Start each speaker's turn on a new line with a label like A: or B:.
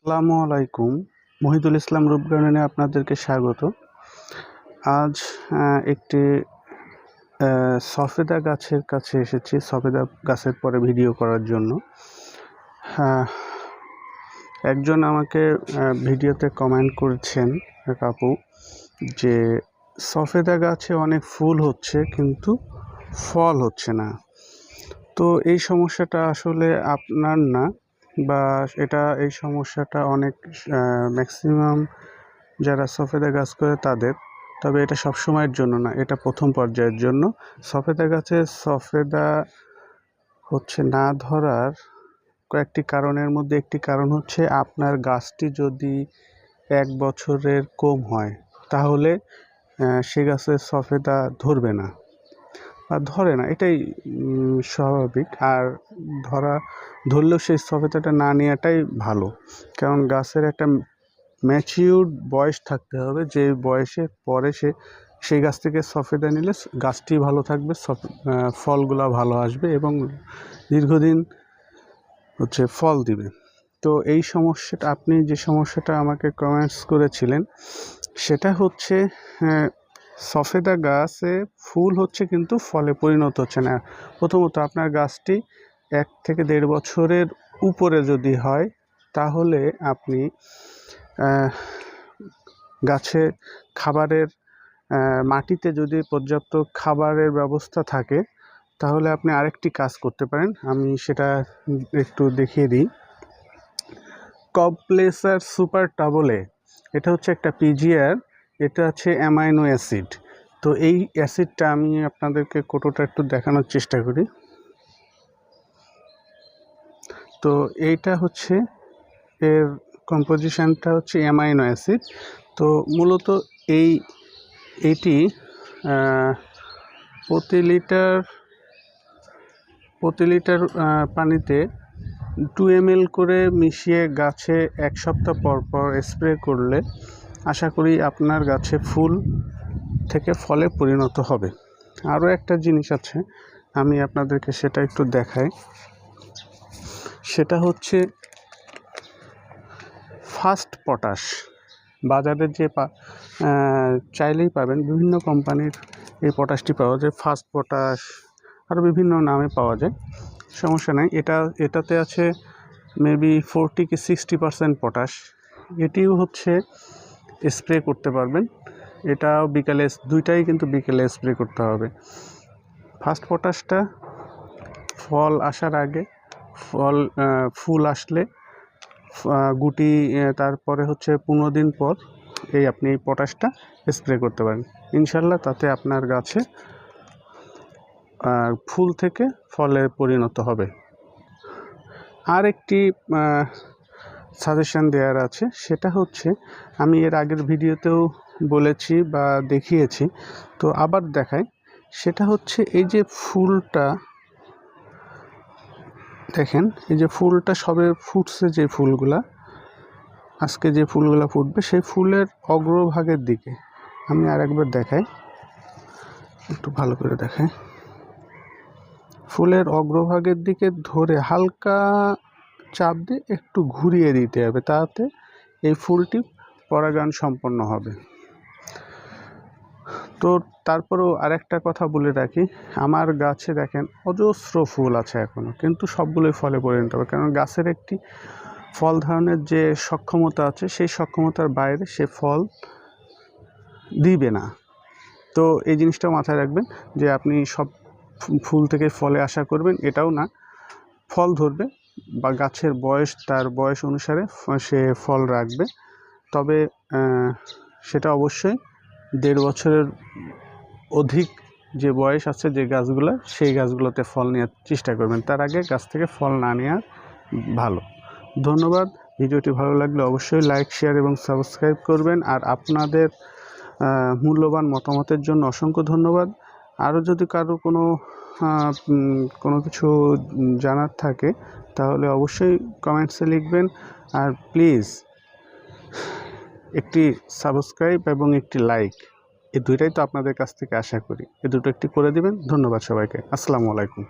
A: আসসালামু আলাইকুম। মহিদুল ইসলাম রূপ গার্ডেনে আপনাদেরকে স্বাগত। আজ একটি সফেদা গাছের কাছে এসেছি, সফেদা গাছের পরে ভিডিও করার জন্য। একজন আমাকে ভিডিওতে কমেন্ট করেছেন, এক আপু, যে সফেদা গাছে অনেক ফুল হচ্ছে কিন্তু ফল হচ্ছে না। তো এই সমস্যাটা আসলে আপনার না, বা এই সমস্যাটা অনেক ম্যাক্সিমাম যারা সফেদা গাছ করে তাদের। তবে এটা সব সময়ের জন্য না, এটা প্রথম পর্যায়ের জন্য। সফেদা গাছে সফেদা হচ্ছে না ধরার কয়েকটি কারণের মধ্যে একটি কারণ হচ্ছে আপনার গাছটি যদি 1 বছরের কম হয় তাহলে সে গাছে সফেদা ধরবে না বা ধরে না, এটাই স্বাভাবিক। আর ধরলেও সেই সফেদাটা না নেওয়াটাই ভালো, কারণ গাছের একটা ম্যাচিউর বয়স থাকতে হবে, যে বয়সের পরে সেই গাছ থেকে সফেদা নিলে গাছটি ভালো থাকবে, ফলগুলো ভালো আসবে এবং দীর্ঘদিন ফল দিবে। তো এই সমস্যাটা, আপনি যে সমস্যাটা আমাকে কমেন্টস করেছিলেন, সেটা হচ্ছে সফেদা গাছে ফুল হচ্ছে কিন্তু ফলে পরিণত হচ্ছে না। প্রথমত আপনার গাছটি 1 থেকে 1.5 বছরের উপরে যদি হয় তাহলে আপনি গাছে খাবারের মাটিতে যদি পর্যাপ্ত খাবারের ব্যবস্থা থাকে তাহলে আপনি আরেকটি কাজ করতে পারেন। আমি সেটা একটু দেখিয়ে দিই। কমপ্লেসার সুপার টাবলে, এটা হচ্ছে একটা পিজিআর, এটা আছে অ্যামাইনো অ্যাসিড। তো এই অ্যাসিডটা আমি আপনাদেরকে কোটোটা একটু দেখানোর চেষ্টা করি। তো এইটা হচ্ছে এর কম্পোজিশনটা হচ্ছে অ্যামাইনো অ্যাসিড। তো মূলত এইটি প্রতি লিটার পানিতে 2 ml করে মিশিয়ে গাছে 1 সপ্তাহ পর পর স্প্রে করলে আশা করি আপনার গাছে ফুল থেকে ফলে পরিণত হবে। আরও একটা জিনিস আছে, আমি আপনাদেরকে সেটা একটু দেখাই। সেটা হচ্ছে ফার্স্ট পটাশ। বাজারে যে চাইলেই পাবেন, বিভিন্ন কোম্পানির এই পটাশটি পাওয়া যায়। ফার্স্ট পটাশ, আরও বিভিন্ন নামে পাওয়া যায়, সমস্যা নেই। এটাতে আছে মেবি 40 কি 60% পটাশ। এটিও স্প্রে করতে পারবেন। এটাও বিকালে, দুইটাই কিন্তু বিকেলে স্প্রে করতে হবে। ফার্স্ট পটাশটা ফল আসার আগে, ফুল আসলে গুটি, তারপরে 15 দিন পর আপনি এই পটাশটা স্প্রে করতে পারেন। ইনশাল্লাহ তাতে আপনার গাছে ফুল থেকে ফলে পরিণত হবে। আর একটি সাজেশন দেওয়ার আছে, সেটা হচ্ছে আমি এর আগের ভিডিওতেও বলেছি বা দেখিয়েছি, তো আবার দেখাই। সেটা হচ্ছে এই যে ফুলটা দেখেন, এই যে ফুলটা সবে ফুটছে, যে ফুলগুলা আজকে যে ফুলগুলা ফুটবে, সেই ফুলের অগ্রভাগের দিকে আমি আরেকবার দেখাই, একটু ভালো করে দেখাই। ফুলের অগ্রভাগের দিকে ধরে হালকা চাপ দিয়ে একটু ঘুরিয়ে দিতে হবে, তাতে এই ফুলটি পরাগায়ন সম্পন্ন হবে। তো তারপরেও আরেকটা কথা বলে রাখি, আমার গাছে দেখেন অজস্র ফুল আছে এখনও, কিন্তু সবগুলোই ফলে পরিণত হবে, কারণ গাছের একটি ফল ধারণের যে সক্ষমতা আছে, সেই সক্ষমতার বাইরে সে ফল দিবে না। তো এই জিনিসটা মাথায় রাখবেন যে আপনি সব ফুল থেকে ফলে আশা করবেন এটাও না। ফল ধরবে, বা গাছের বয়স, তার বয়স অনুসারে সে ফল রাখবে, তবে সেটা অবশ্যই 1.5 বছরের অধিক যে বয়স আছে যে গাছগুলো, সেই গাছগুলোতে ফল নেওয়ার চেষ্টা করবেন। তার আগে গাছ থেকে ফল না নেওয়া ভালো। ধন্যবাদ। ভিডিওটি ভালো লাগলে অবশ্যই লাইক, শেয়ার এবং সাবস্ক্রাইব করবেন। আর আপনাদের মূল্যবান মতামতের জন্য অসংখ্য ধন্যবাদ। আরও যদি কারো কোনো কিছু জানার থাকে তাহলে অবশ্যই কমেন্টসে লিখবেন। আর প্লিজ একটি সাবস্ক্রাইব এবং একটি লাইক, এই দুইটাই তো আপনাদের কাছ থেকে আশা করি, এই দুটো একটি করে দিবেন। ধন্যবাদ সবাইকে। আসসালামু আলাইকুম।